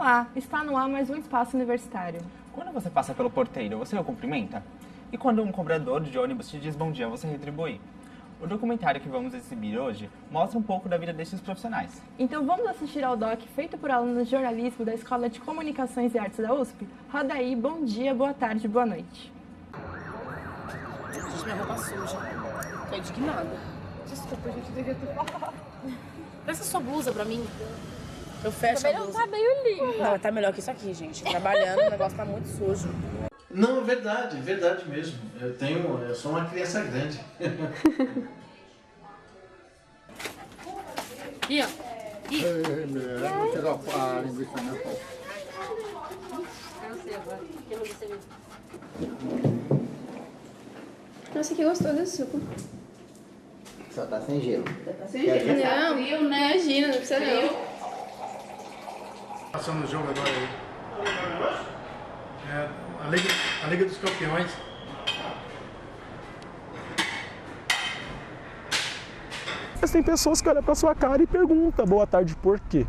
Olá, está no ar mais um Espaço Universitário. Quando você passa pelo porteiro, você o cumprimenta? E quando um cobrador de ônibus te diz bom dia, você retribui? O documentário que vamos exibir hoje mostra um pouco da vida desses profissionais. Então vamos assistir ao doc feito por alunos de jornalismo da Escola de Comunicações e Artes da USP? Roda aí, bom dia, boa tarde, boa noite. Gente, minha roupa suja. Tô indignada. Desculpa, a gente devia ter falado. Presta sua blusa pra mim. Eu fecho a blusa. Não tá meio limpa. Não, tá melhor que isso aqui, gente. Trabalhando, o negócio tá muito sujo. Não, é verdade mesmo. Eu sou uma criança grande. Aqui, ó. Vou tirar a linguiça na pau. Nossa, que gostoso esse suco. Só tá sem gelo. Tá sem gelo. Não, frio, né? Imagina, não precisa não. Passando o jogo agora aí. A Liga dos Campeões. Mas tem pessoas que olham pra sua cara e perguntam boa tarde por quê?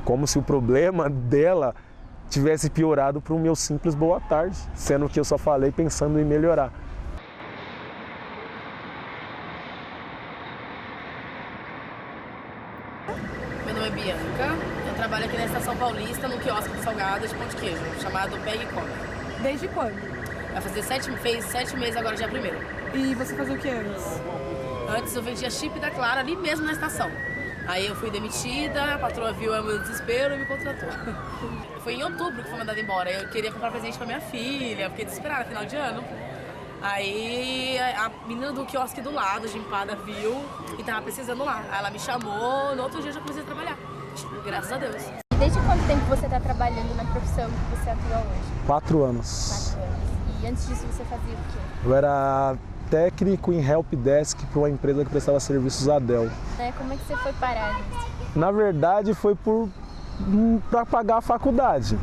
Como se o problema dela tivesse piorado para o meu simples boa tarde, sendo que eu só falei pensando em melhorar. Meu nome é Bianca. Eu trabalho aqui na Estação Paulista, no quiosque de salgados de pão de queijo, chamado Peg e Come. Desde quando? Vai fazer 7 meses agora, dia 1º. E você fazia o que antes? Antes eu vendia chip da Clara ali mesmo na estação. Aí eu fui demitida, a patroa viu o meu desespero e me contratou. Foi em outubro que fui mandada embora. Eu queria comprar presente pra minha filha, fiquei desesperada, final de ano. Aí a menina do quiosque do lado, de empada, viu e tava precisando lá. Aí ela me chamou, no outro dia eu já comecei a trabalhar. Graças a Deus. Desde quanto tempo você tá trabalhando na profissão que você atua hoje? 4 anos. 4 anos. E antes disso você fazia o quê? Eu era técnico em help desk para uma empresa que prestava serviços à Dell. Como é que você foi parar nisso? Na verdade foi para pagar a faculdade.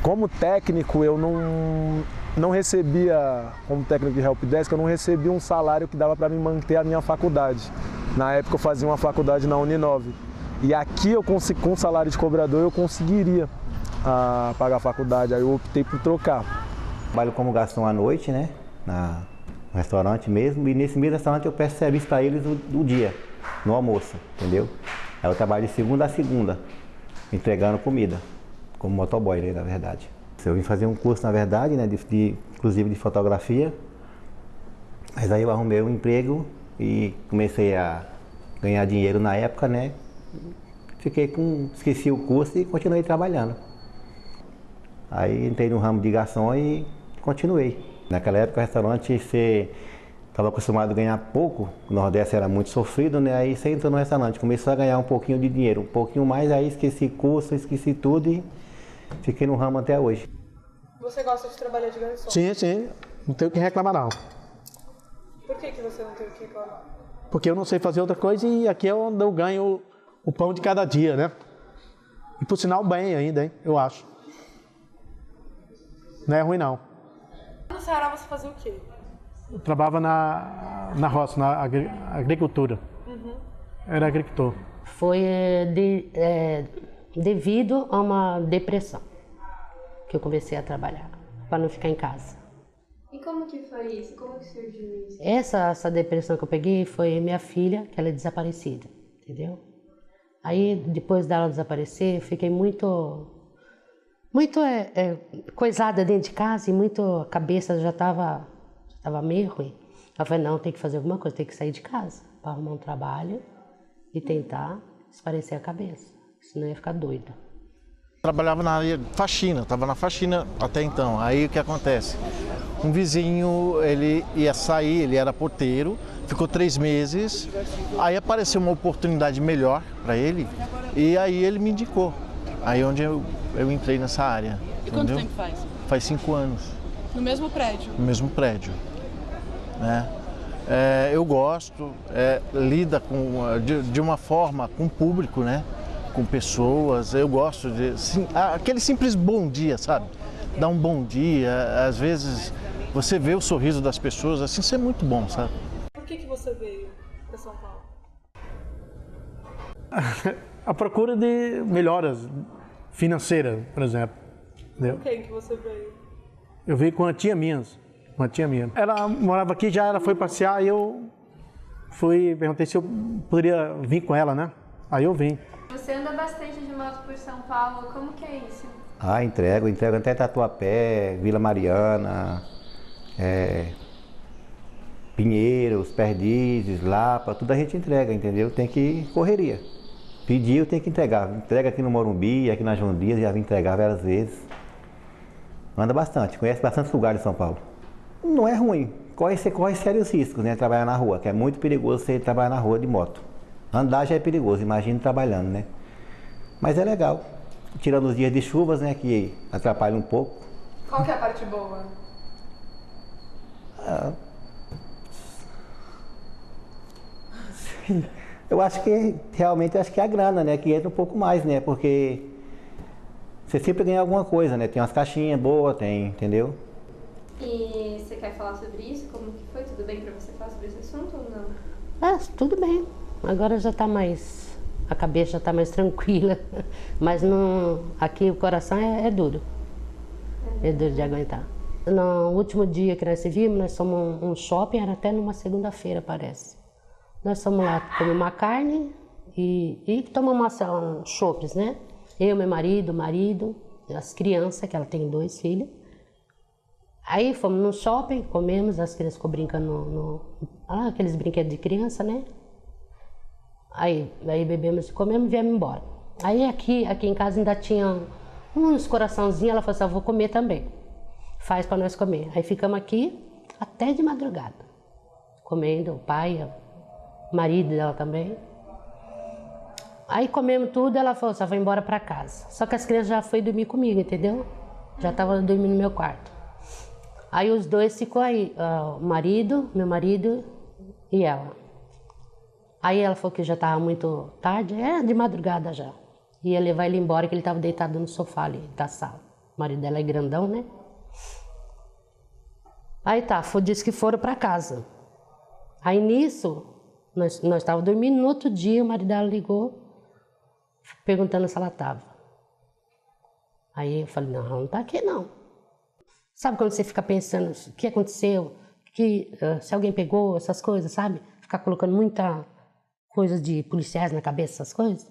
Como técnico eu não recebia, como técnico de help desk, eu não recebia um salário que dava para me manter a minha faculdade. Na época eu fazia uma faculdade na Uninove. E aqui eu consegui, com salário de cobrador eu conseguiria pagar a faculdade, aí eu optei por trocar. Trabalho como garçom à noite, né? No restaurante mesmo, e nesse mesmo restaurante eu presto serviço para eles do dia, no almoço, entendeu? Aí eu trabalho de segunda a segunda, entregando comida, como motoboy, né, na verdade. Eu vim fazer um curso, na verdade, né, inclusive de fotografia, mas aí eu arrumei um emprego e comecei a ganhar dinheiro na época, né? Esqueci o curso e continuei trabalhando. Aí entrei no ramo de garçom e continuei. Naquela época o restaurante você estava acostumado a ganhar pouco, o Nordeste era muito sofrido, né? Aí você entrou no restaurante, começou a ganhar um pouquinho de dinheiro, um pouquinho mais, aí esqueci curso, esqueci tudo e fiquei no ramo até hoje. Você gosta de trabalhar de garçom? Sim, não tenho o que reclamar não. Por que você não tem o que reclamar? Porque eu não sei fazer outra coisa e aqui é onde eu ganho o pão de cada dia, né? E por sinal bem ainda, hein? Eu acho. Não é ruim não. No Ceará você fazia o quê? Eu trabalhava na roça, na agricultura. Era agricultor. Foi devido a uma depressão que eu comecei a trabalhar, para não ficar em casa. E como que foi isso? Como que surgiu isso? Essa depressão que eu peguei foi minha filha, que ela é desaparecida, entendeu? Aí, depois dela desaparecer, eu fiquei muito coisada dentro de casa e a cabeça já estava meio ruim. Eu falei, não, tem que fazer alguma coisa, tem que sair de casa para arrumar um trabalho e tentar esparecer a cabeça, senão eu ia ficar doida. Trabalhava na área de faxina, estava na faxina até então. Aí o que acontece? Um vizinho, ele ia sair, ele era porteiro, ficou 3 meses, aí apareceu uma oportunidade melhor para ele e aí ele me indicou. Aí onde eu entrei nessa área. E quanto tempo faz? Faz 5 anos. No mesmo prédio? No mesmo prédio. Né? Eu gosto, lida de uma forma com o público, né? Com pessoas, eu gosto de... aquele simples bom dia, sabe? Dar um bom dia, às vezes você vê o sorriso das pessoas, assim, isso é muito bom, sabe? Por que você veio para São Paulo? A procura de melhoras financeira, por exemplo. Entendeu? Com quem que você veio? Eu veio com uma tia minha. Ela morava aqui, ela foi passear e eu perguntei se eu poderia vir com ela, né? Aí eu vim. Você anda bastante de moto por São Paulo, como que é isso? Entrego até Tatuapé, Vila Mariana, Pinheiros, Perdizes, Lapa, tudo a gente entrega, entendeu? Tem que correria. Pedir, eu tenho que entregar. Entrega aqui no Morumbi, aqui na João Dias, já vim entregar várias vezes. Anda bastante, conhece bastante lugares de São Paulo. Não é ruim, você corre sérios riscos, né? Trabalhar na rua, que é muito perigoso você trabalhar na rua de moto. Andar já é perigoso, imagina trabalhando, né? Mas é legal. Tirando os dias de chuvas, né, que atrapalham um pouco. Qual que é a parte boa? Eu acho que realmente é a grana, né, que entra um pouco mais, né, porque você sempre ganha alguma coisa, né, tem umas caixinhas boas, entendeu? E você quer falar sobre isso? Como que foi? Tudo bem pra você falar sobre esse assunto ou não? Tudo bem. Agora já tá mais... A cabeça já tá mais tranquila. Mas aqui o coração é duro. É duro de aguentar. No último dia que nós se vimos, nós fomos um shopping, era até numa segunda-feira, parece. Nós fomos lá comer uma carne e tomamos chopes, né? Eu, meu marido, as crianças, que ela tem 2 filhos. Aí fomos no shopping, comemos, as crianças ficou brincando aqueles brinquedos de criança, né? Aí bebemos, comemos e viemos embora. Aí aqui em casa ainda tinha uns coraçãozinhos, ela falou assim, eu vou comer também. Faz para nós comer. Aí ficamos aqui até de madrugada, comendo, o pai, o marido dela também. Aí comemos tudo, ela falou, só vou embora para casa. Só que as crianças já foram dormir comigo, entendeu? Já estavam dormindo no meu quarto. Aí os dois ficou aí, meu marido e ela. Aí ela falou que já estava muito tarde, de madrugada já. Ia levar ele embora, que ele estava deitado no sofá ali da sala. O marido dela é grandão, né? Aí disse que foram para casa. Aí nisso, nós estávamos dormindo, no outro dia o marido dela ligou, perguntando se ela estava. Aí eu falei, não está aqui não. Sabe quando você fica pensando o que aconteceu, se alguém pegou essas coisas, sabe? Ficar colocando muita coisa de policiais na cabeça, essas coisas.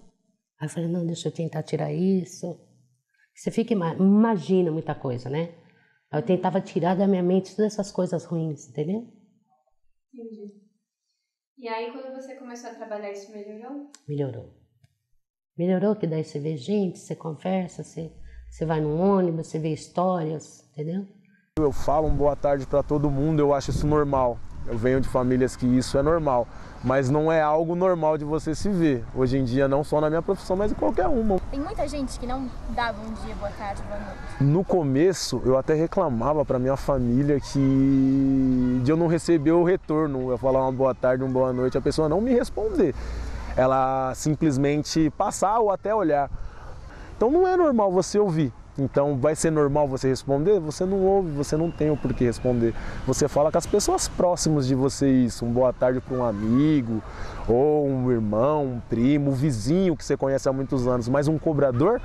Aí eu falei, não, deixa eu tentar tirar isso. Você imagina muita coisa, né? Aí eu tentava tirar da minha mente todas essas coisas ruins, entendeu? Entendi. E aí quando você começou a trabalhar, isso melhorou? Melhorou, que daí você vê gente, você conversa, você vai num ônibus, você vê histórias, entendeu? Eu falo boa tarde para todo mundo, eu acho isso normal. Eu venho de famílias que isso é normal, mas não é algo normal de você se ver. Hoje em dia, não só na minha profissão, mas em qualquer uma. Tem muita gente que não dá bom dia, boa tarde, boa noite. No começo, eu até reclamava para minha família de eu não receber o retorno. Eu falar uma boa tarde, uma boa noite, a pessoa não me responder. Ela simplesmente passar ou até olhar. Então não é normal você ouvir. Então vai ser normal você responder? Você não ouve, você não tem o porquê responder. Você fala com as pessoas próximas de você isso. Um boa tarde para um amigo, ou um irmão, um primo, um vizinho que você conhece há muitos anos. Mas um cobrador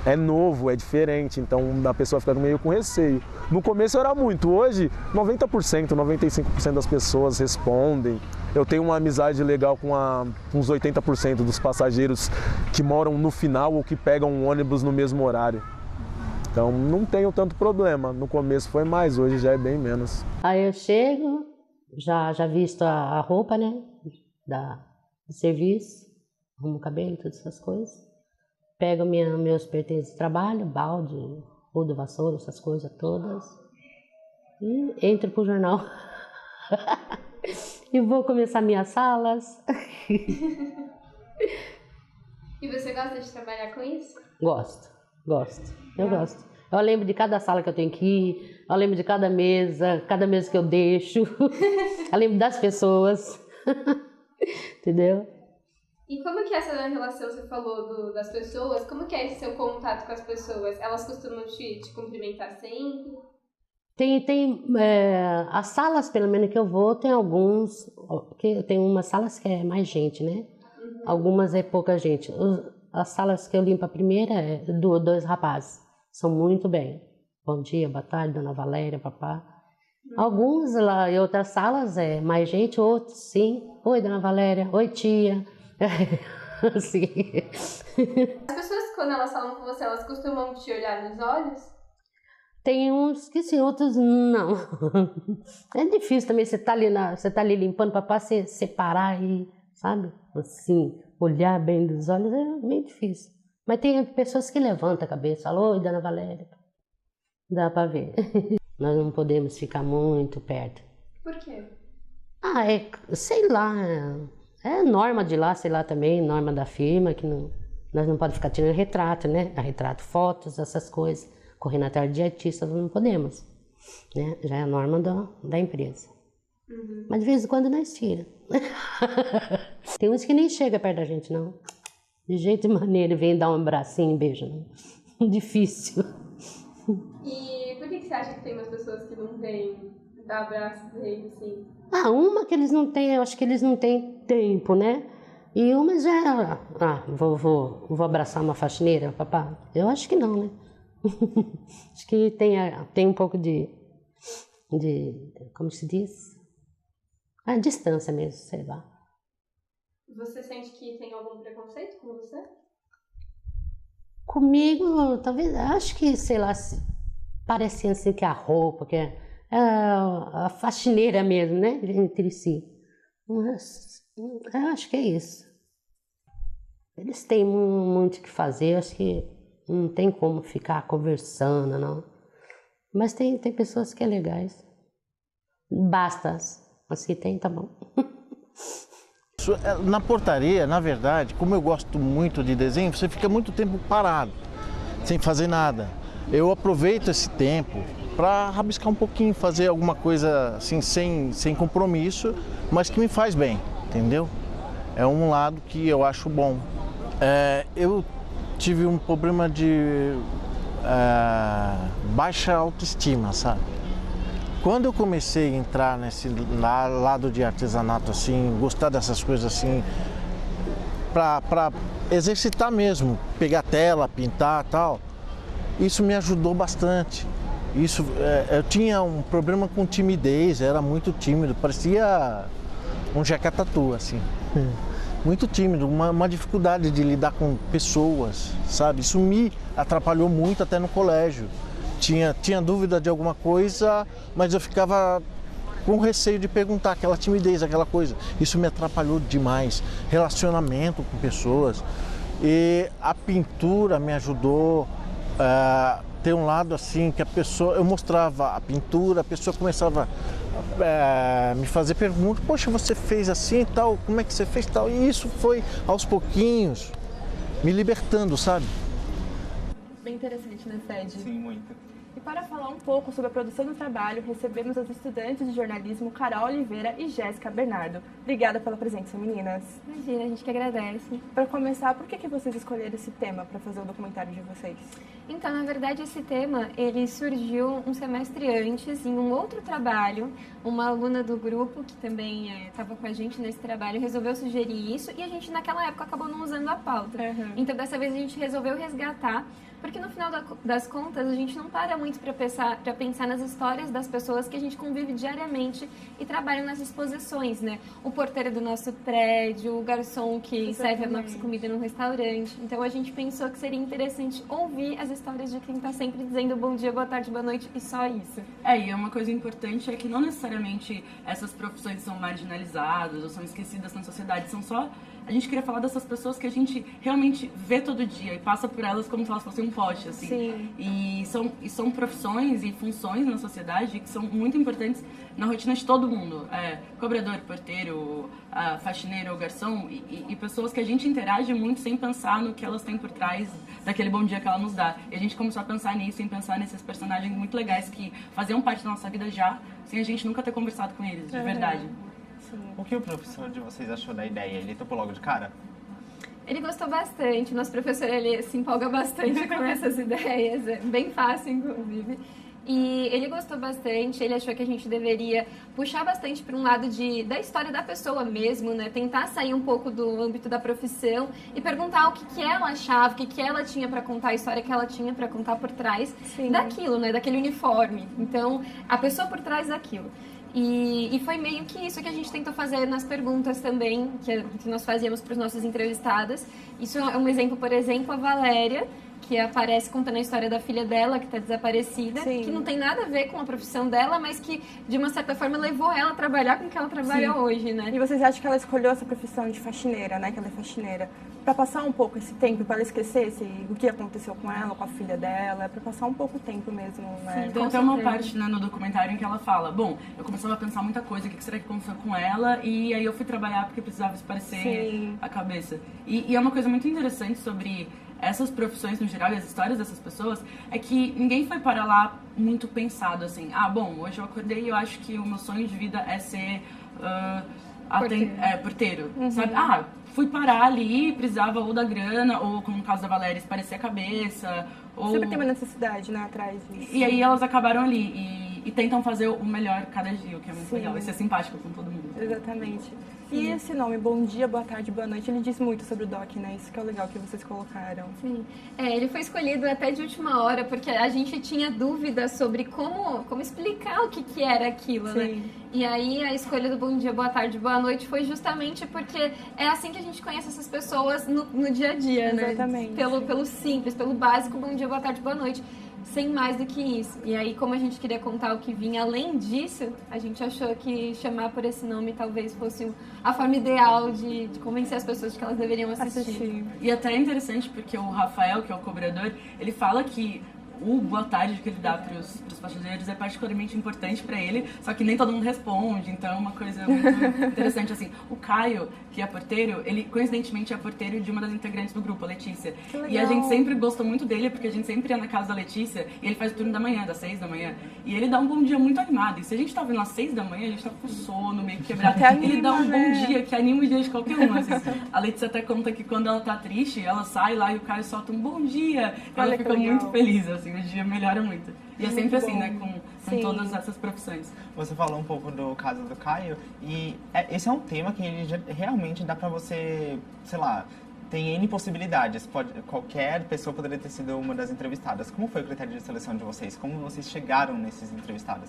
é novo, é diferente, então a pessoa fica meio com receio. No começo era muito, hoje 90%, 95% das pessoas respondem. Eu tenho uma amizade legal com uns 80% dos passageiros que moram no final ou que pegam um ônibus no mesmo horário. Então não tenho tanto problema, no começo foi mais, hoje já é bem menos. Aí eu chego, já visto a roupa, né, do serviço, arrumo o cabelo, todas essas coisas. Pego meus pertences de trabalho, balde, rodo, vassoura, essas coisas todas. E entro pro jornal. E vou começar minhas salas. E você gosta de trabalhar com isso? Gosto. Eu gosto. Eu lembro de cada sala que eu tenho que ir, eu lembro de cada mesa que eu deixo. Eu lembro das pessoas. Entendeu? E como que é essa relação, você falou das pessoas, como que é esse seu contato com as pessoas? Elas costumam te cumprimentar sempre? As salas, pelo menos que eu vou, tem alguns, que tem umas salas que é mais gente, né? Uhum. Algumas é pouca gente. As salas que eu limpo a primeira é dois rapazes. São muito bem. Bom dia, boa tarde, dona Valéria, papá. Alguns lá em outras salas é mais gente, outros sim. Oi, dona Valéria. Oi, tia. Assim. As pessoas, quando elas falam com você, elas costumam te olhar nos olhos? Tem uns que sim, outros não. É difícil também, você tá ali limpando, papá, você separar e, sabe? Assim, olhar bem dos olhos é meio difícil. Mas tem pessoas que levantam a cabeça, falam, oi, dona Valéria. Dá pra ver. Nós não podemos ficar muito perto. Por quê? Sei lá, é norma de lá, sei lá também, norma da firma, que nós não podemos ficar tirando retrato, né? Retrato, fotos, essas coisas. Correndo atrás de artistas, nós não podemos. Né? Já é a norma da empresa. Uhum. Mas de vez em quando nós tira. Tem uns que nem chegam perto da gente, não. De jeito e maneira, vem dar um abracinho, um beijo. Não. Difícil. E por que você acha que tem umas pessoas que não vêm dar abraço dele, assim? Uma que eles não têm, eu acho que eles não têm tempo, né? E uma já, vou abraçar uma faxineira, papá? Eu acho que não, né? Acho que tem um pouco de como se diz? Distância mesmo, sei lá. Você sente que tem algum preconceito com você? Comigo, talvez, acho que, sei lá, parece assim que a roupa, que é a faxineira mesmo, né? Entre si. Mas, eu acho que é isso. Eles têm muito o que fazer, acho que não tem como ficar conversando, não. Mas tem pessoas que é legais. Basta. Mas que tem, tá bom. Na portaria, na verdade, como eu gosto muito de desenho, você fica muito tempo parado, sem fazer nada. Eu aproveito esse tempo para rabiscar um pouquinho, fazer alguma coisa assim, sem compromisso, mas que me faz bem, entendeu? É um lado que eu acho bom. Eu tive um problema de baixa autoestima, sabe? Quando eu comecei a entrar nesse lado de artesanato, assim, gostar dessas coisas assim, para exercitar mesmo, pegar tela, pintar e tal, isso me ajudou bastante. Eu tinha um problema com timidez, era muito tímido, parecia um jacatatu, assim. Muito tímido, uma dificuldade de lidar com pessoas, sabe? Isso me atrapalhou muito até no colégio. Tinha dúvida de alguma coisa, mas eu ficava com receio de perguntar, aquela timidez, aquela coisa. Isso me atrapalhou demais. Relacionamento com pessoas. E a pintura me ajudou a ter um lado assim, que eu mostrava a pintura, a pessoa começava me fazer perguntas, poxa, você fez assim e tal, como é que você fez tal? E isso foi aos pouquinhos me libertando, sabe? Bem interessante, né, Fred? Sim, muito. E para falar um pouco sobre a produção do trabalho, recebemos as estudantes de jornalismo Carol Oliveira e Jéssica Bernardo. Obrigada pela presença, meninas. Imagina, a gente que agradece. Para começar, por que vocês escolheram esse tema para fazer o documentário de vocês? Então, na verdade, esse tema, ele surgiu um semestre antes, em um outro trabalho. Uma aluna do grupo, que também estava com a gente nesse trabalho, resolveu sugerir isso e a gente, naquela época, acabou não usando a pauta. Uhum. Então, dessa vez, a gente resolveu resgatar, porque no final das contas, a gente não para muito para pensar nas histórias das pessoas que a gente convive diariamente e trabalham nas exposições, né? O porteiro do nosso prédio, o garçom que serve a nossa comida no restaurante. Então, a gente pensou que seria interessante ouvir as histórias de quem está sempre dizendo bom dia, boa tarde, boa noite e só isso. E uma coisa importante é que não necessariamente essas profissões são marginalizadas ou são esquecidas na sociedade, são só... A gente queria falar dessas pessoas que a gente realmente vê todo dia e passa por elas como se elas fossem um poste, assim. Sim. E são profissões e funções na sociedade que são muito importantes na rotina de todo mundo. Cobrador, porteiro, faxineiro, garçom e pessoas que a gente interage muito sem pensar no que elas têm por trás daquele bom dia que ela nos dá. E a gente começou a pensar nisso, em pensar nesses personagens muito legais que faziam parte da nossa vida já, sem a gente nunca ter conversado com eles, de verdade. O que o professor de vocês achou da ideia? Ele topou logo de cara? Ele gostou bastante. Nosso professor, ele se empolga bastante com essas ideias. É bem fácil, inclusive. E ele gostou bastante, ele achou que a gente deveria puxar bastante para um lado da história da pessoa mesmo, né? Tentar sair um pouco do âmbito da profissão e perguntar o que ela achava, o que ela tinha para contar, a história que ela tinha para contar por trás daquilo, né? Daquele uniforme. Então, a pessoa por trás daquilo. E foi meio que isso que a gente tentou fazer nas perguntas também, que nós fazíamos para os nossos entrevistados. Isso é um exemplo, por exemplo, a Valéria, que aparece contando a história da filha dela, que está desaparecida, que não tem nada a ver com a profissão dela, mas que, de uma certa forma, levou ela a trabalhar com o que ela trabalha hoje, né? E vocês acham que ela escolheu essa profissão de faxineira, né? Que ela é faxineira, para passar um pouco esse tempo, para ela esquecer o que aconteceu com ela, com a filha dela, para passar um pouco o tempo mesmo, né? Sim, tem até uma parte, né, no documentário em que ela fala, bom, eu começava a pensar muita coisa, o que será que aconteceu com ela, e aí eu fui trabalhar porque precisava esparecer a cabeça. E é uma coisa muito interessante sobre essas profissões no geral e as histórias dessas pessoas, é que ninguém foi para lá muito pensado assim, bom, hoje eu acordei e eu acho que o meu sonho de vida é ser porteiro, sabe? Fui parar ali, precisava ou da grana, ou como no caso da Valéria, esparecer a cabeça, ou... Sempre tem uma necessidade, né, atrás disso. E aí elas acabaram ali e tentam fazer o melhor cada dia, o que é muito legal, e ser simpático com todo mundo. Exatamente. E esse nome, Bom Dia, Boa Tarde, Boa Noite, ele diz muito sobre o Doc, né? Isso que é o legal que vocês colocaram. Sim. Ele foi escolhido até de última hora, porque a gente tinha dúvidas sobre como explicar o que era aquilo, né? E aí a escolha do Bom Dia, Boa Tarde, Boa Noite foi justamente porque é assim que a gente conhece essas pessoas no dia a dia, né? Exatamente. Pelo simples, pelo básico, Bom Dia, Boa Tarde, Boa Noite. Sem mais do que isso. E aí, como a gente queria contar o que vinha além disso, a gente achou que chamar por esse nome talvez fosse a forma ideal de convencer as pessoas de que elas deveriam assistir. E até é interessante porque o Rafael, que é o cobrador, ele fala que o boa tarde que ele dá para os passageiros é particularmente importante para ele, só que nem todo mundo responde, então é uma coisa muito interessante, assim. O Caio, que é porteiro, ele coincidentemente é porteiro de uma das integrantes do grupo, a Letícia. E a gente sempre gostou muito dele, porque a gente sempre ia na casa da Letícia e ele faz o turno da manhã, das 6 da manhã, e ele dá um bom dia muito animado. E se a gente tá vindo às 6 da manhã, a gente tá com sono, meio quebrado, ele dá um bom dia que anima o dia de qualquer um, assim. A Letícia até conta que quando ela tá triste, ela sai lá e o Caio solta um bom dia, e ela fica muito feliz, assim. O dia melhora muito. E é sempre assim, né, com todas essas profissões. Você falou um pouco do caso do Caio, e esse é um tema que ele realmente dá pra você, sei lá, tem N possibilidades. Qualquer pessoa poderia ter sido uma das entrevistadas. Como foi o critério de seleção de vocês? Como vocês chegaram nesses entrevistados?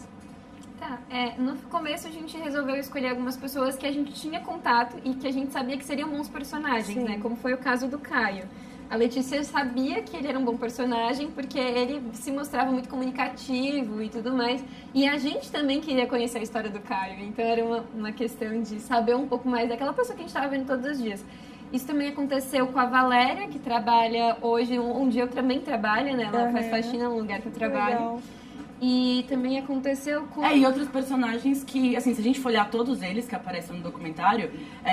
No começo a gente resolveu escolher algumas pessoas que a gente tinha contato e que a gente sabia que seriam bons personagens, né? Como foi o caso do Caio. A Letícia sabia que ele era um bom personagem porque ele se mostrava muito comunicativo e tudo mais. E a gente também queria conhecer a história do Caio. Então era uma questão de saber um pouco mais daquela pessoa que a gente estava vendo todos os dias. Isso também aconteceu com a Valéria, que trabalha hoje, um dia eu também trabalho, né? Ela faz faxina no lugar que eu trabalho. Legal. E também aconteceu com... e outros personagens que, assim, se a gente for olhar todos eles que aparecem no documentário,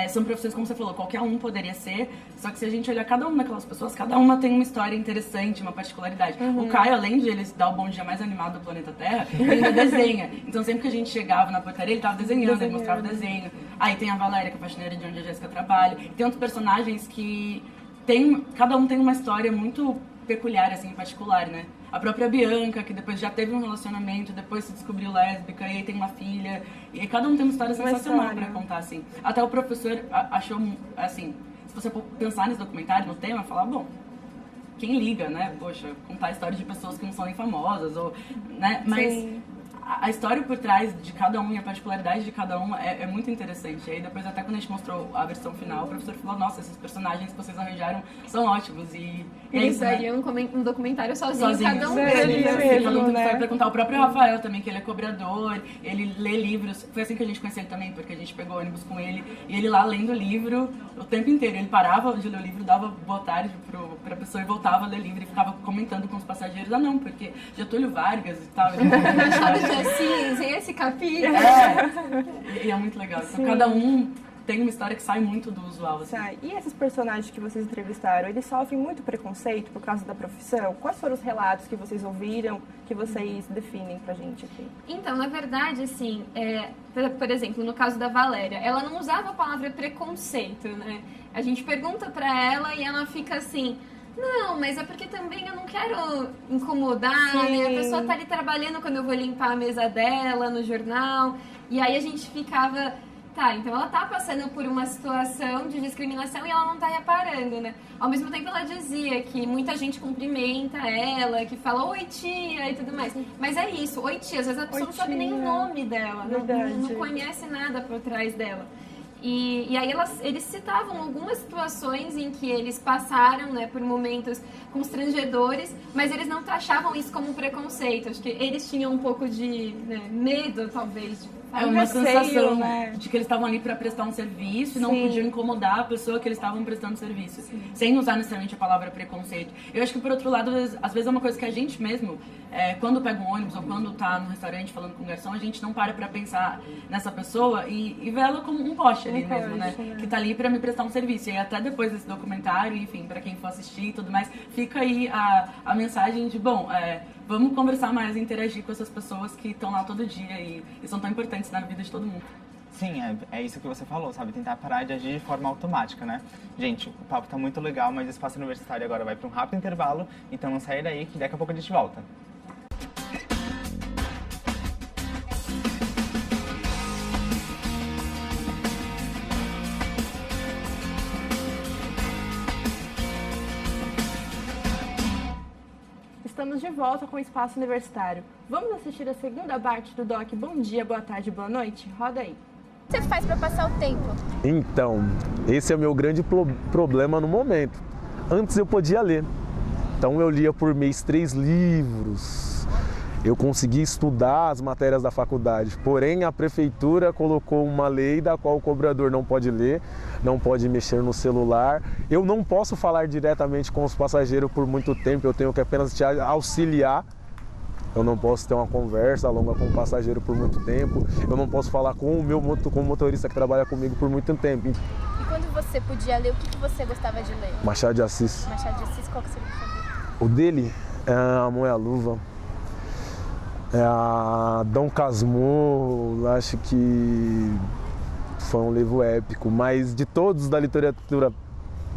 são profissões, como você falou, qualquer um poderia ser, só que se a gente olhar cada uma daquelas pessoas, cada uma tem uma história interessante, uma particularidade. O Caio, além de ele dar o bom dia mais animado do planeta Terra, ele ainda desenha. Então sempre que a gente chegava na portaria, ele tava desenhando, ele mostrava o desenho. Aí tem a Valéria, que é a faxineira de onde a Jéssica trabalha. Tem outros personagens que cada um tem uma história muito peculiar, assim, em particular, né? A própria Bianca, que depois já teve um relacionamento, depois se descobriu lésbica, e aí tem uma filha. E cada um tem uma história sensacional pra contar, assim. Até o professor achou, assim, se você pensar nesse documentário, no tema, falar, bom, quem liga, né? Poxa, contar histórias de pessoas que não são nem famosas, ou, né? Mas a história por trás de cada um e a particularidade de cada um é muito interessante. E aí depois, até quando a gente mostrou a versão final, o professor falou, nossa, esses personagens que vocês arranjaram são ótimos. E eles fariam um documentário sozinho, cada um deles. Cada um foi pra contar. O próprio Rafael também, que ele é cobrador, ele lê livros. Foi assim que a gente conheceu ele também, porque a gente pegou ônibus com ele. E ele lá lendo o livro o tempo inteiro. Ele parava de ler o livro, dava boa tarde pra pessoa e voltava a ler o livro e ficava comentando com os passageiros. Não, porque Getúlio Vargas e tal. Assim, esse capítulo. E é muito legal. Então, cada um tem uma história que sai muito do usual. Assim. E esses personagens que vocês entrevistaram, eles sofrem muito preconceito por causa da profissão? Quais foram os relatos que vocês ouviram, que vocês definem pra gente aqui? Então, na verdade, assim, por exemplo, no caso da Valéria, ela não usava a palavra preconceito, né? A gente pergunta pra ela e ela fica assim... Não, mas é porque também eu não quero incomodar, né? A pessoa tá ali trabalhando quando eu vou limpar a mesa dela no jornal. E aí a gente ficava... Tá, então ela tá passando por uma situação de discriminação e ela não tá reparando, né? Ao mesmo tempo ela dizia que muita gente cumprimenta ela, que fala oi tia e tudo mais. Mas é isso, oi tia, às vezes a pessoa não sabe nem o nome dela, não conhece nada por trás dela. E aí eles citavam algumas situações em que eles passaram, né, por momentos constrangedores, mas eles não taxavam isso como preconceito. Acho que eles tinham um pouco de medo, talvez, de uma sensação, né, de que eles estavam ali para prestar um serviço e não podiam incomodar a pessoa que eles estavam prestando serviço, sem usar necessariamente a palavra preconceito. Eu acho que, por outro lado, às vezes é uma coisa que a gente mesmo, quando pega um ônibus ou quando tá no restaurante falando com o garçom, a gente não para pensar nessa pessoa e vê ela como um poste ali mesmo, né? Que tá ali para me prestar um serviço. E até depois desse documentário, enfim, para quem for assistir e tudo mais, fica aí a mensagem de, bom, vamos conversar mais e interagir com essas pessoas que estão lá todo dia e são tão importantes na vida de todo mundo. Sim, é isso que você falou, sabe? Tentar parar de agir de forma automática, né? Gente, o papo tá muito legal, mas o Espaço Universitário agora vai para um rápido intervalo, então não sai daí que daqui a pouco a gente volta. Estamos de volta com o Espaço Universitário. Vamos assistir a segunda parte do doc Bom Dia, Boa Tarde, Boa Noite? Roda aí. O que você faz para passar o tempo? Então, esse é o meu grande problema no momento. Antes eu podia ler. Então eu lia por mês 3 livros. Eu conseguia estudar as matérias da faculdade. Porém, a prefeitura colocou uma lei da qual o cobrador não pode ler, não pode mexer no celular. Eu não posso falar diretamente com os passageiros por muito tempo, eu tenho que apenas te auxiliar. Eu não posso ter uma conversa longa com o passageiro por muito tempo. Eu não posso falar com o motorista que trabalha comigo por muito tempo. E quando você podia ler, o que você gostava de ler? Machado de Assis. Machado de Assis, qual que você gostava? O dele é A Mão e a Luva. É a Dom Casmurro, acho que foi um livro épico. Mas de todos da literatura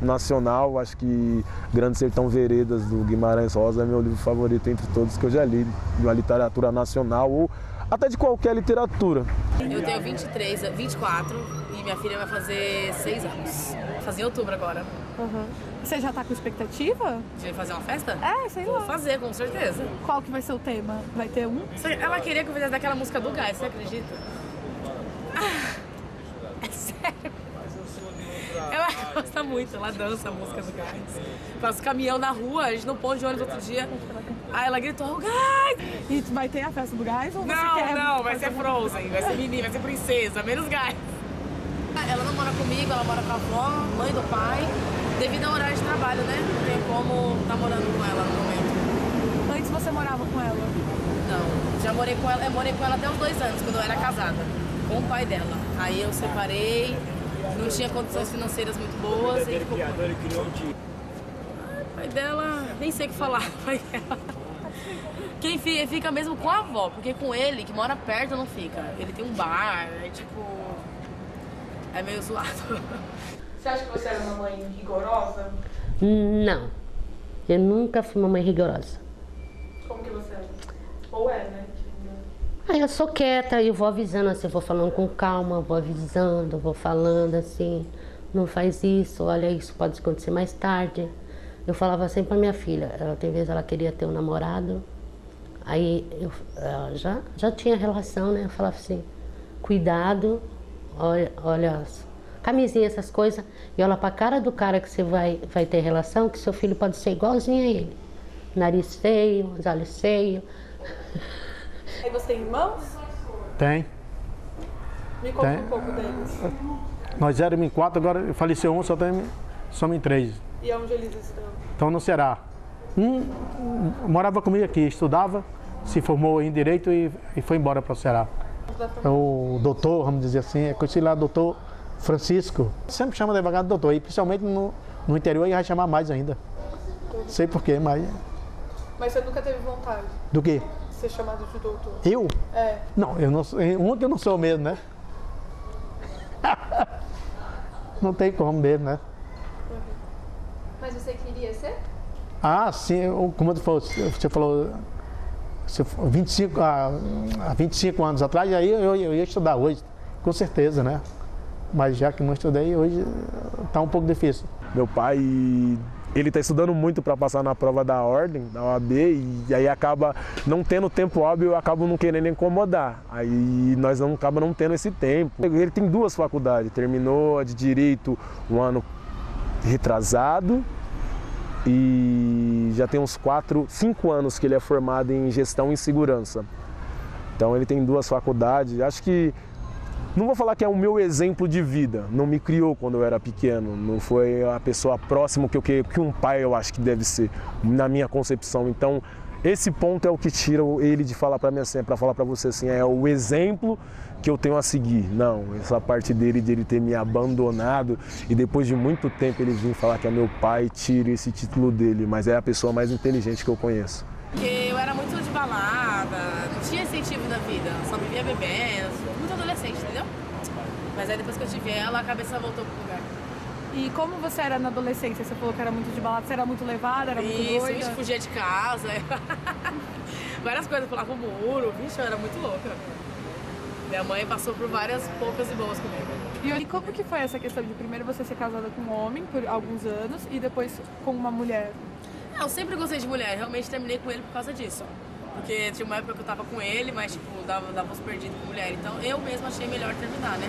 nacional, acho que Grande Sertão Veredas, do Guimarães Rosa, é meu livro favorito entre todos que eu já li, da literatura nacional ou até de qualquer literatura. Eu tenho 24 e minha filha vai fazer 6 anos. Vai fazer em outubro agora. Uhum. Você já tá com expectativa? De fazer uma festa? Sei lá. Vou fazer, com certeza. Qual que vai ser o tema? Vai ter um? Ela queria que eu fizesse daquela música do Gás, você acredita? É sério? Ela gosta muito, ela dança a música do Gás. Faz caminhão na rua, a gente não pôs de ônibus outro dia. Aí ela gritou, o Gás! E vai ter a festa do Gás ou você quer? Não, vai ser Frozen, vai ser menina, vai ser princesa, menos Gás. Ela não mora comigo, ela mora com a avó, mãe do pai, devido ao horário de trabalho, né? Não tem como estar morando com ela no momento. Antes você morava com ela? Não, já morei com ela, eu morei com ela até uns 2 anos, quando eu era casada, com o pai dela. Aí eu separei, não tinha condições financeiras muito boas e ficou... O pai dela, nem sei o que falar, o pai dela. Quem fica mesmo com a avó, porque com ele, que mora perto, não fica. Ele tem um bar, é meio zoado. Você acha que você era uma mãe rigorosa? Não, eu nunca fui uma mãe rigorosa. Como que você é? Ou né? Eu sou quieta, eu vou avisando assim, eu vou falando com calma, vou avisando, vou falando assim, não faz isso, olha, isso pode acontecer mais tarde. Eu falava sempre pra minha filha, tem vezes ela queria ter um namorado, aí eu já tinha relação, né? Eu falava assim, cuidado, olha as camisinhas, essas coisas, e olha pra cara do cara que você vai ter relação, que seu filho pode ser igualzinho a ele. Nariz feio, os olhos feios. E você tem irmãos? Tem. Me conta um pouco deles. Nós éramos em 4, agora faleceu um, somos em 3. E onde eles estão? Estão no Ceará. Um morava comigo aqui, estudava, se formou em Direito e foi embora para o Ceará. O doutor, vamos dizer assim, é conhecido lá, doutor Francisco. Sempre chama advogado doutor, e principalmente no interior ele vai chamar mais ainda. Sei porquê, mas... Mas você nunca teve vontade? Do quê? Ser chamado de doutor? Eu? É. Não, eu não sou mesmo, né? Não tem como mesmo, né? Mas você queria ser? Ah, sim, como você falou, 25 anos atrás, aí eu ia estudar hoje, com certeza, né? Mas já que não estudei, hoje está um pouco difícil. Meu pai, ele está estudando muito para passar na prova da ordem, da OAB, e aí acaba não tendo tempo hábil, eu acabo não querendo incomodar. Aí nós acabamos não tendo esse tempo. Ele tem 2 faculdades, terminou a de Direito um ano retrasado e já tem uns 5 anos que ele é formado em Gestão e Segurança. Então ele tem 2 faculdades, acho que não vou falar que é o meu exemplo de vida, não me criou quando eu era pequeno, não foi a pessoa próxima que um pai eu acho que deve ser, na minha concepção. Então, esse ponto é o que tira ele de falar para mim assim, para falar para você assim, é o exemplo que eu tenho a seguir. Não, essa parte dele, de ele ter me abandonado e depois de muito tempo ele vir falar que é meu pai, tira esse título dele, mas é a pessoa mais inteligente que eu conheço. Porque eu era muito de balada, não tinha incentivo na vida, só vivia bebendo, muito adolescente, entendeu? Mas aí depois que eu tive ela, a cabeça voltou pro lugar. E como você era na adolescência? Você falou que era muito de balada, você era muito levada, era muito doida? Isso, fugia de casa, várias coisas, pulava o muro, vixe, eu era muito louca. Minha mãe passou por várias poucas e boas comigo. E como que foi essa questão de primeiro você ser casada com um homem por alguns anos e depois com uma mulher? Eu sempre gostei de mulher, realmente terminei com ele por causa disso. Porque tinha uma época que eu tava com ele, mas tipo, dava uns perdidos com mulher. Então eu mesma achei melhor terminar, né?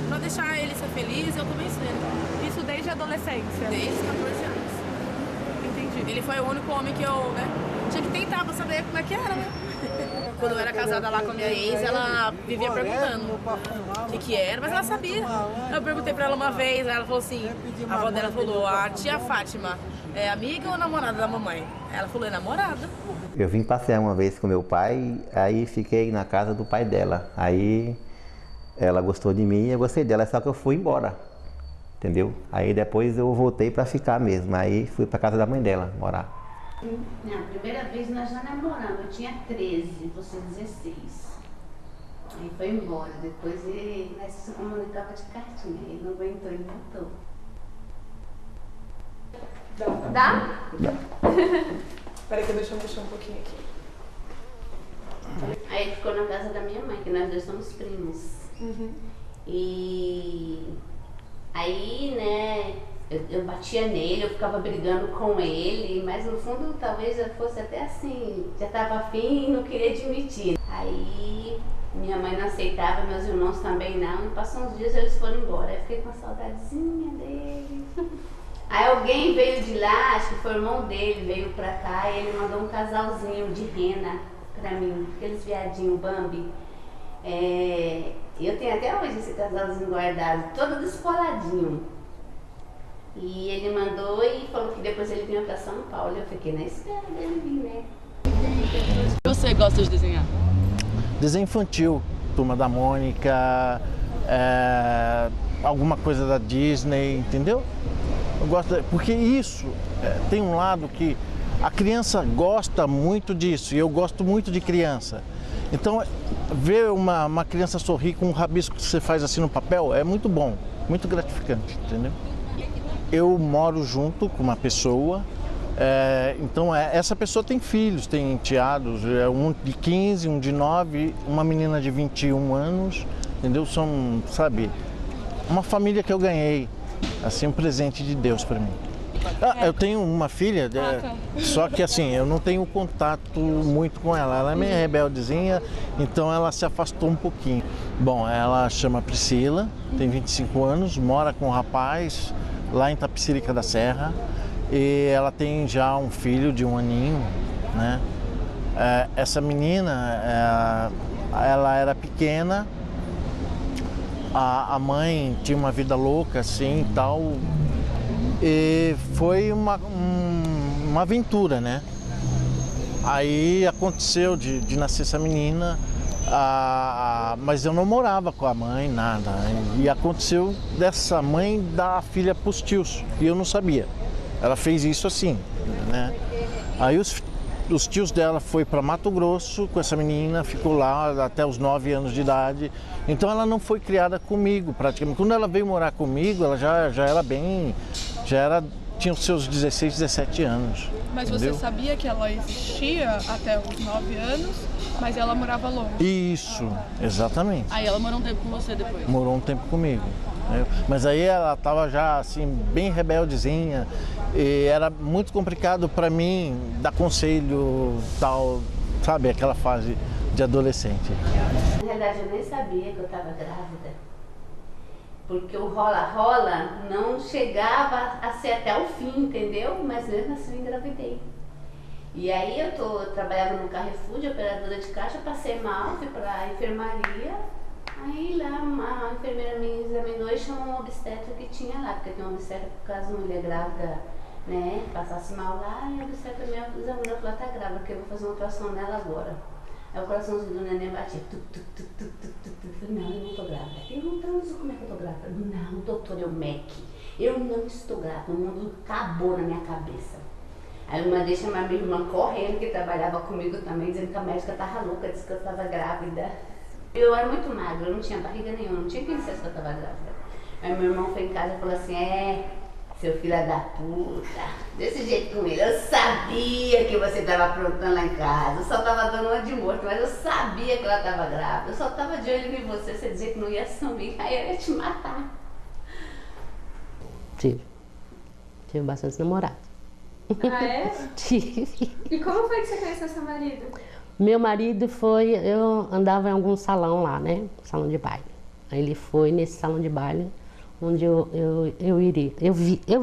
Pra deixar ele ser feliz e eu também sendo. Isso desde a adolescência? Desde 14 anos. Entendi. Ele foi o único homem que eu, né, tinha que tentar pra saber como é que era, né? Quando eu era casada lá com a minha ex, ela vivia perguntando o que era, mas ela sabia. Eu perguntei pra ela uma vez, ela falou assim, a avó dela falou, a tia Fátima é amiga ou namorada da mamãe? Ela falou, é namorada. Eu vim passear uma vez com meu pai, aí fiquei na casa do pai dela. Aí ela gostou de mim e eu gostei dela, só que eu fui embora, entendeu? Aí depois eu voltei pra ficar mesmo, aí fui pra casa da mãe dela morar. Não, a primeira vez nós já namoramos, eu tinha 13, você 16. Aí foi embora, depois nós se comunicava de cartinha, ele não aguentou e voltou. Dá? Peraí que deixa eu mexer um pouquinho aqui. Aí ele ficou na casa da minha mãe, que nós dois somos primos. Uhum. E aí, né, eu batia nele, eu ficava brigando com ele, mas no fundo talvez eu fosse até assim, já estava afim e não queria admitir. Aí minha mãe não aceitava, meus irmãos também não, e passou uns dias eles foram embora, eu fiquei com uma saudadezinha dele. Aí alguém veio de lá, acho que foi o irmão dele, veio pra cá e ele mandou um casalzinho de rena pra mim, aqueles viadinhos Bambi. Eu tenho até hoje esse casalzinho guardado, todo descoladinho. E ele mandou e falou que depois ele vinha pra São Paulo. Eu fiquei na espera dele vir, né? O que você gosta de desenhar? Desenho infantil, Turma da Mônica, alguma coisa da Disney, entendeu? Eu gosto, porque isso tem um lado que a criança gosta muito disso e eu gosto muito de criança. Então, ver uma criança sorrir com um rabisco que você faz assim no papel é muito bom, muito gratificante, entendeu? Eu moro junto com uma pessoa, então essa pessoa tem filhos, tem enteados, um de 15, um de 9, uma menina de 21 anos, entendeu? São, sabe, uma família que eu ganhei, assim, um presente de Deus para mim. Eu tenho uma filha, só que assim, eu não tenho contato muito com ela. Ela é meio rebeldezinha, então ela se afastou um pouquinho. Bom, ela chama Priscila, tem 25 anos, mora com um rapaz lá em Tapicirica da Serra e ela tem já um filho de 1 aninho, né? Essa menina, ela era pequena, a mãe tinha uma vida louca assim e tal. E foi uma aventura, né? Aí aconteceu de nascer essa menina, mas eu não morava com a mãe, nada. E aconteceu dessa mãe dar a filha para os tios, e eu não sabia. Ela fez isso assim, né? Aí os tios dela foi para Mato Grosso com essa menina, ficou lá até os 9 anos de idade. Então ela não foi criada comigo praticamente. Quando ela veio morar comigo, ela já era bem... Já era tinha os seus 16, 17 anos. Mas entendeu? você sabia que ela existia até os 9 anos, mas ela morava longe? Isso, exatamente. Aí ela morou um tempo com você depois? Morou um tempo comigo. Né? Mas aí ela estava já assim, bem rebeldezinha, e era muito complicado para mim dar conselho, tal, sabe, aquela fase de adolescente. Na verdade, eu nem sabia que eu estava grávida, porque o rola-rola não chegava a ser até o fim, entendeu? Mas mesmo assim eu engravidei. E aí eu trabalhava no Carrefour de operadora de caixa, passei mal, fui para a enfermaria. Aí lá a enfermeira me examinou e chamou um obstetra que tinha lá, porque tem um obstetra por caso uma mulher grávida, né, passasse mal lá, e a obstetra me examinou e falou, tá grávida, porque eu vou fazer uma ultrassom nela agora. Aí o coraçãozinho do neném batia, falei, não, eu não tô grávida. Eu não transo, como é que eu tô grávida? Não, doutor, eu eu não estou grávida, o mundo acabou na minha cabeça. Aí eu mandei chamar minha irmã correndo, que trabalhava comigo também, dizendo que a médica tava louca, disse que eu estava grávida. Eu era muito magra, eu não tinha barriga nenhuma, não tinha quem dissesse que eu estava grávida. Aí meu irmão foi em casa e falou assim, seu filho da puta, desse jeito com ele, eu sabia que você estava aprontando lá em casa, eu só estava dando uma de morto, mas eu sabia que ela estava grávida, eu só estava de olho em você dizia que não ia sumir, aí eu ia te matar. Tive bastante namorado. Ah, é? Tive. E como foi que você conheceu seu marido? Meu marido foi, eu andava em algum salão lá, né? Salão de baile. Aí ele foi nesse salão de baile onde eu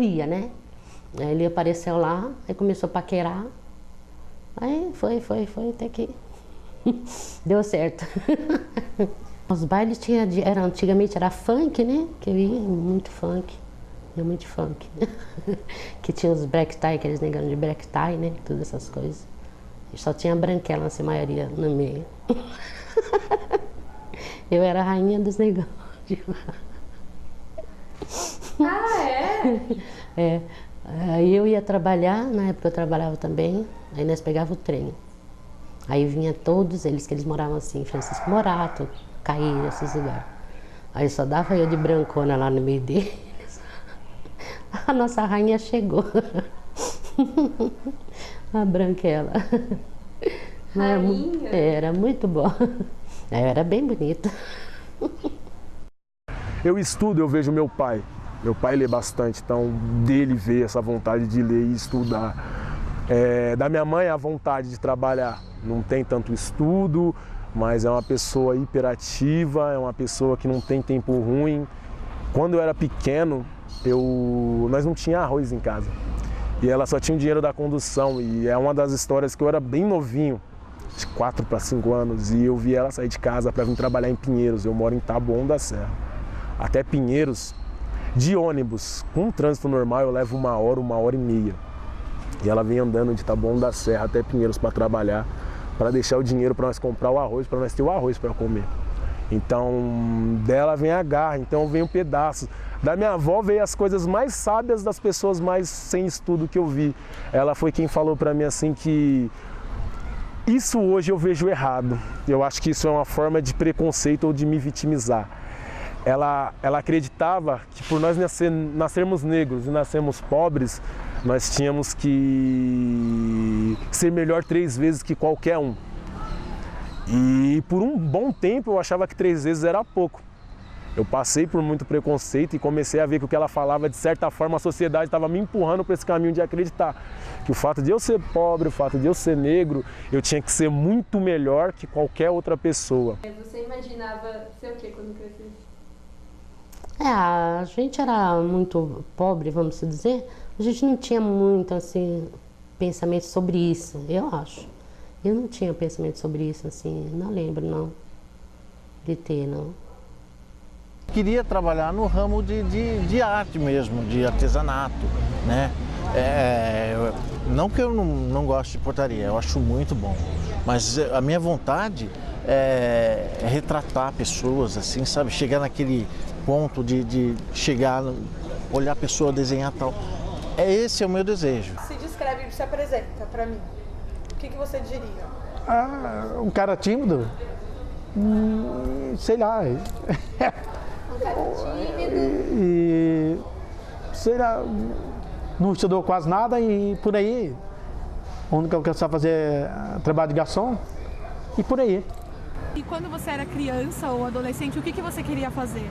ia, né? Aí ele apareceu lá, aí começou a paquerar. Aí foi, até que deu certo. Os bailes antigamente era funk, né? Que eu ia, muito funk. Muito funk. Que tinha os black tie, aqueles negão de black tie, né? Todas essas coisas. E só tinha branquela, assim, a maioria no meio. Eu era a rainha dos negões. Ah, é? É. Aí eu ia trabalhar, na época eu trabalhava também, aí nós pegávamos o trem. Aí vinha todos eles, que eles moravam assim, Francisco Morato, Caíra, esses lugares. Aí só dava eu de brancona lá no meio deles. A nossa rainha chegou. A branquela. Rainha? Era muito bom. Eu era bem bonita. Eu estudo, eu vejo meu pai. Meu pai lê bastante, então dele veio essa vontade de ler e estudar. Da minha mãe a vontade de trabalhar. Não tem tanto estudo, mas é uma pessoa hiperativa, é uma pessoa que não tem tempo ruim. Quando eu era pequeno, nós não tinha arroz em casa. E ela só tinha o dinheiro da condução. E é uma das histórias que eu era bem novinho, de 4 para 5 anos, e eu vi ela sair de casa para vir trabalhar em Pinheiros. Eu moro em Taboão da Serra. Até Pinheiros, de ônibus, com trânsito normal, eu levo 1 hora e meia. E ela vem andando de Taboão da Serra até Pinheiros para trabalhar, para deixar o dinheiro para nós comprar o arroz, para nós ter o arroz para comer. Então, dela vem a garra, então vem um pedaço. Da minha avó veio as coisas mais sábias das pessoas mais sem estudo que eu vi. Ela foi quem falou para mim assim que isso hoje eu vejo errado. Eu acho que isso é uma forma de preconceito ou de me vitimizar. Ela acreditava que por nós nascermos negros e nascermos pobres, nós tínhamos que ser melhor 3 vezes que qualquer um. E por um bom tempo eu achava que 3 vezes era pouco. Eu passei por muito preconceito e comecei a ver que o que ela falava, de certa forma, a sociedade estava me empurrando para esse caminho de acreditar. Que o fato de eu ser pobre, o fato de eu ser negro, eu tinha que ser muito melhor que qualquer outra pessoa. Você imaginava ser o quê quando crescesse? A gente era muito pobre, vamos dizer. A gente não tinha muito, assim, pensamento sobre isso, eu acho. Eu não tinha pensamento sobre isso, assim, não lembro, não, de ter, não. Queria trabalhar no ramo de arte mesmo, de artesanato, né? Não que eu não goste de portaria, eu acho muito bom, mas a minha vontade é retratar pessoas, assim, sabe? Chegar naquele ponto de chegar, olhar a pessoa, desenhar tal. Esse é o meu desejo. Se descreve, se apresenta pra mim. O que você diria? Um cara tímido? Sei lá. Um cara tímido? E sei lá, não estudou quase nada e por aí, a única coisa que sabe fazer é trabalho de garçom e por aí. E quando você era criança ou adolescente, o que você queria fazer?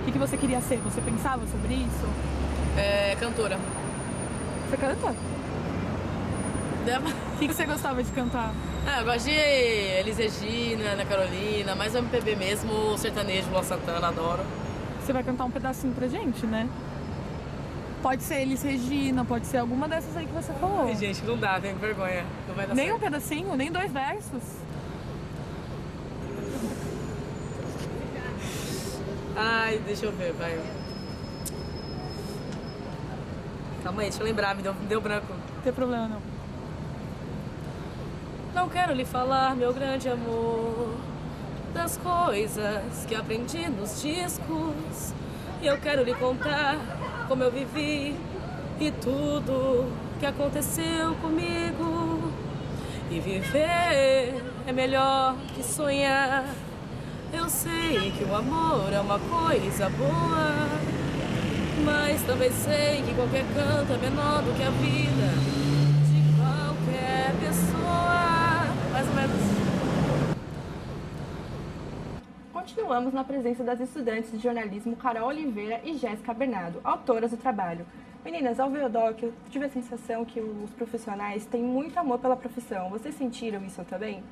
O que você queria ser? Você pensava sobre isso? Cantora. Você canta? O que você gostava de cantar? Eu gosto de Elis Regina, Ana Carolina, mais MPB mesmo, sertanejo, Luan Santana, adoro. Você vai cantar um pedacinho pra gente, né? Pode ser Elis Regina, pode ser alguma dessas aí que você falou. Ai, gente, não dá, tenho vergonha. Não vai dar nem certo. Um pedacinho, nem 2 versos. Ai, deixa eu ver, vai. Calma aí, deixa eu lembrar, me deu branco. Não tem problema não. Não quero lhe falar, meu grande amor, das coisas que aprendi nos discos. E eu quero lhe contar como eu vivi e tudo que aconteceu comigo. E viver é melhor que sonhar. Eu sei que o amor é uma coisa boa, mas também sei que qualquer canto é menor do que a vida de qualquer pessoa. Mais ou menos. Continuamos na presença das estudantes de jornalismo Carol Oliveira e Jéssica Bernardo, autoras do trabalho. Meninas, ao ver o doc, eu tive a sensação que os profissionais têm muito amor pela profissão. Vocês sentiram isso também?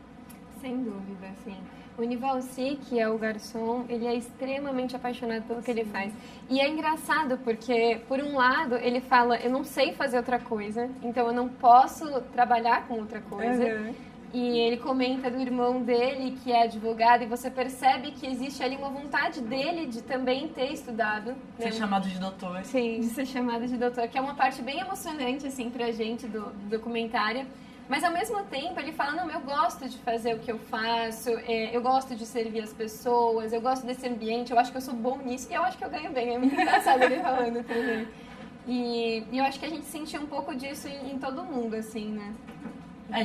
Sem dúvida, sim. O Nivalci, que é o garçom, ele é extremamente apaixonado pelo que ele faz. E é engraçado porque, por um lado, ele fala, eu não sei fazer outra coisa, então eu não posso trabalhar com outra coisa. Uhum. E ele comenta do irmão dele, que é advogado, e você percebe que existe ali uma vontade dele de também ter estudado. Ser chamado de doutor. Sim, de ser chamado de doutor, que é uma parte bem emocionante, assim, pra gente do documentário. Mas, ao mesmo tempo, ele fala, não, eu gosto de fazer o que eu faço, eu gosto de servir as pessoas, eu gosto desse ambiente, eu acho que eu sou bom nisso, e eu acho que eu ganho bem. É muito engraçado ele falando também. E eu acho que a gente sentiu um pouco disso em todo mundo, assim, né?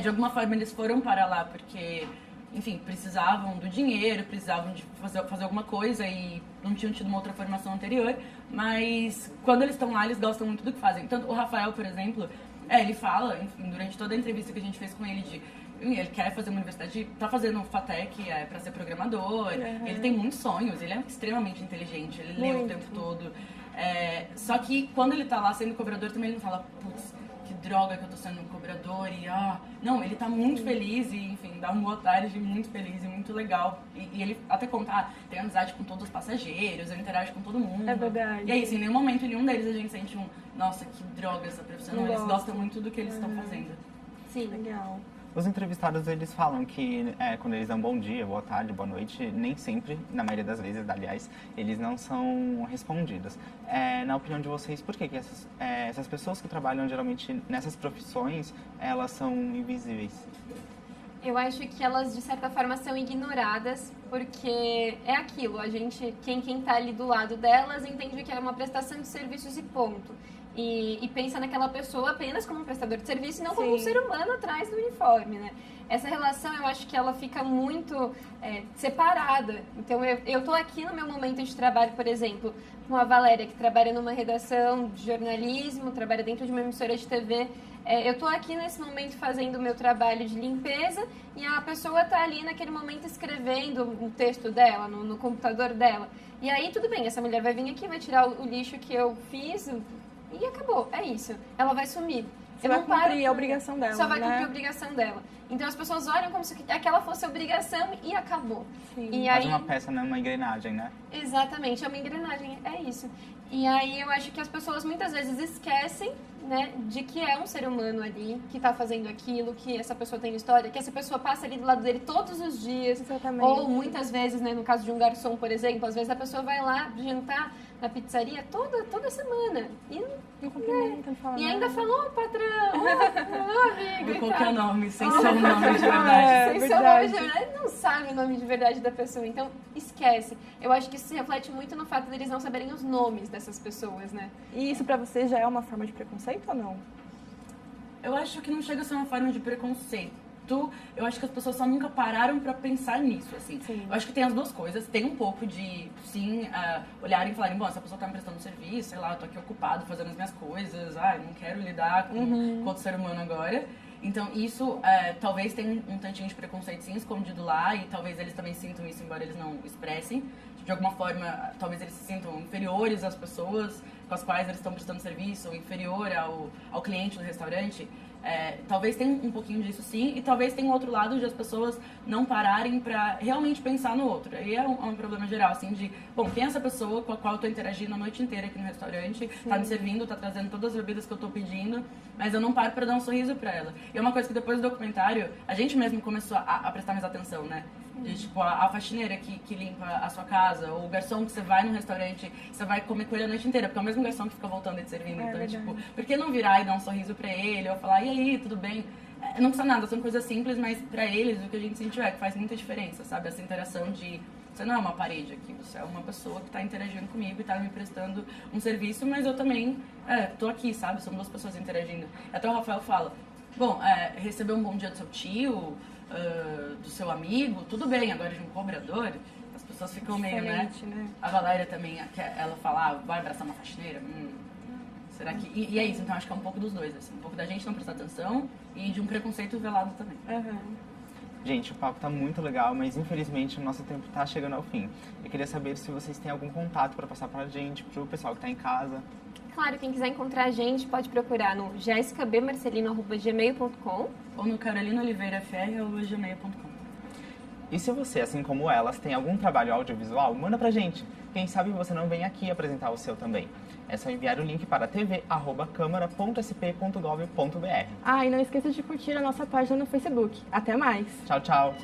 De alguma forma eles foram para lá porque, enfim, precisavam do dinheiro, precisavam de fazer alguma coisa e não tinham tido uma outra formação anterior, mas quando eles estão lá, eles gostam muito do que fazem. Tanto o Rafael, por exemplo, ele fala, enfim, durante toda a entrevista que a gente fez com ele, ele quer fazer uma universidade, tá fazendo um FATEC para ser programador, ele tem muitos sonhos, ele é extremamente inteligente, ele lê o tempo todo. Só que quando ele tá lá sendo cobrador, também ele não fala, putz, que droga que eu tô sendo um cobrador e não, ele tá muito feliz e, enfim, dá uma boa tarde muito feliz e muito legal. E ele até conta, tem amizade com todos os passageiros, ele interage com todo mundo. É verdade. E aí, assim, em nenhum momento, em nenhum deles a gente sente nossa, que droga essa profissão. Não, eles gostam muito do que eles estão fazendo. Sim, legal. Os entrevistados, eles falam que quando eles dão bom dia, boa tarde, boa noite, nem sempre, na maioria das vezes, aliás, eles não são respondidos. Na opinião de vocês, por que essas pessoas que trabalham geralmente nessas profissões, elas são invisíveis? Eu acho que elas, de certa forma, são ignoradas, porque é aquilo, quem tá ali do lado delas entende que é uma prestação de serviços e ponto. E pensa naquela pessoa apenas como um prestador de serviço e não como um ser humano atrás do uniforme, né? Essa relação, eu acho que ela fica muito separada. Então, eu tô aqui no meu momento de trabalho, por exemplo, com a Valéria, que trabalha numa redação de jornalismo, trabalha dentro de uma emissora de TV. Eu tô aqui nesse momento fazendo o meu trabalho de limpeza e a pessoa tá ali naquele momento escrevendo um texto dela, no computador dela. E aí, tudo bem, essa mulher vai vir aqui, vai tirar o lixo que eu fiz e acabou, é isso. Ela vai sumir. Você vai cumprir a obrigação dela, Só vai cumprir a obrigação dela. Então as pessoas olham como se aquela fosse a obrigação e acabou. Sim. E Faz aí... uma peça, né? Uma engrenagem, né? Exatamente, é uma engrenagem, é isso. E aí eu acho que as pessoas muitas vezes esquecem, né, de que é um ser humano ali, que tá fazendo aquilo, que essa pessoa tem história, que essa pessoa passa ali do lado dele todos os dias. Exatamente. Ou muitas vezes, né, no caso de um garçom, por exemplo, às vezes a pessoa vai lá jantar na pizzaria toda semana. E não cumprimenta, não fala e nada. ainda falou, patrão, amigo. Por qualquer nome, sem seu nome de verdade. Sem seu nome de verdade, não sabe o nome de verdade da pessoa, então esquece. Eu acho que isso se reflete muito no fato deles não saberem os nomes dessas pessoas, né? E isso pra você já é uma forma de preconceito ou não? Eu acho que não chega a ser uma forma de preconceito. Eu acho que as pessoas só nunca pararam pra pensar nisso, assim. Sim. Eu acho que tem as duas coisas. Tem um pouco de, sim, olharem e falarem, bom, essa pessoa tá me prestando serviço, sei lá, eu tô aqui ocupado fazendo as minhas coisas, não quero lidar com outro ser humano agora. Então, isso talvez tenha um tantinho de preconceito sim escondido lá e talvez eles também sintam isso, embora eles não expressem. De alguma forma, talvez eles se sintam inferiores às pessoas com as quais eles estão prestando serviço, ou inferior ao cliente do restaurante. Talvez tenha um pouquinho disso sim, e talvez tenha um outro lado de as pessoas não pararem para realmente pensar no outro. Aí é um problema geral, assim, de, bom, quem é essa pessoa com a qual eu tô interagindo a noite inteira aqui no restaurante, tá me servindo, tá trazendo todas as bebidas que eu tô pedindo, mas eu não paro para dar um sorriso para ela. E é uma coisa que depois do documentário, a gente mesmo começou a prestar mais atenção, né? De, tipo, a faxineira que limpa a sua casa, ou o garçom que você vai no restaurante, você vai comer com ele a noite inteira, porque é o mesmo garçom que fica voltando e te servindo. Então, tipo, por que não virar e dar um sorriso pra ele, ou falar, e aí, tudo bem? Não custa nada, são coisas simples, mas pra eles o que a gente sentiu é que faz muita diferença, sabe? Essa interação de, você não é uma parede aqui, você é uma pessoa que tá interagindo comigo e tá me prestando um serviço, mas eu também tô aqui, sabe? São duas pessoas interagindo. Até o Rafael fala, bom, receber um bom dia do seu tio, do seu amigo, tudo bem, agora de um cobrador, as pessoas ficam meio, né? A Valéria também, ela fala, vai abraçar uma faxineira? Será que... E é isso, então acho que é um pouco dos dois, assim, um pouco da gente não prestar atenção e de um preconceito velado também. Gente, o papo tá muito legal, mas infelizmente o nosso tempo tá chegando ao fim. Eu queria saber se vocês têm algum contato para passar pra gente, pro pessoal que tá em casa. Claro, quem quiser encontrar a gente pode procurar no jessicabmarcelino@gmail.com ou no carolinaoliveirafr@gmail.com. E se você, assim como elas, tem algum trabalho audiovisual, manda pra gente. Quem sabe você não vem aqui apresentar o seu também. É só enviar o link para tv@câmara.sp.gov.br. E não esqueça de curtir a nossa página no Facebook. Até mais! Tchau, tchau!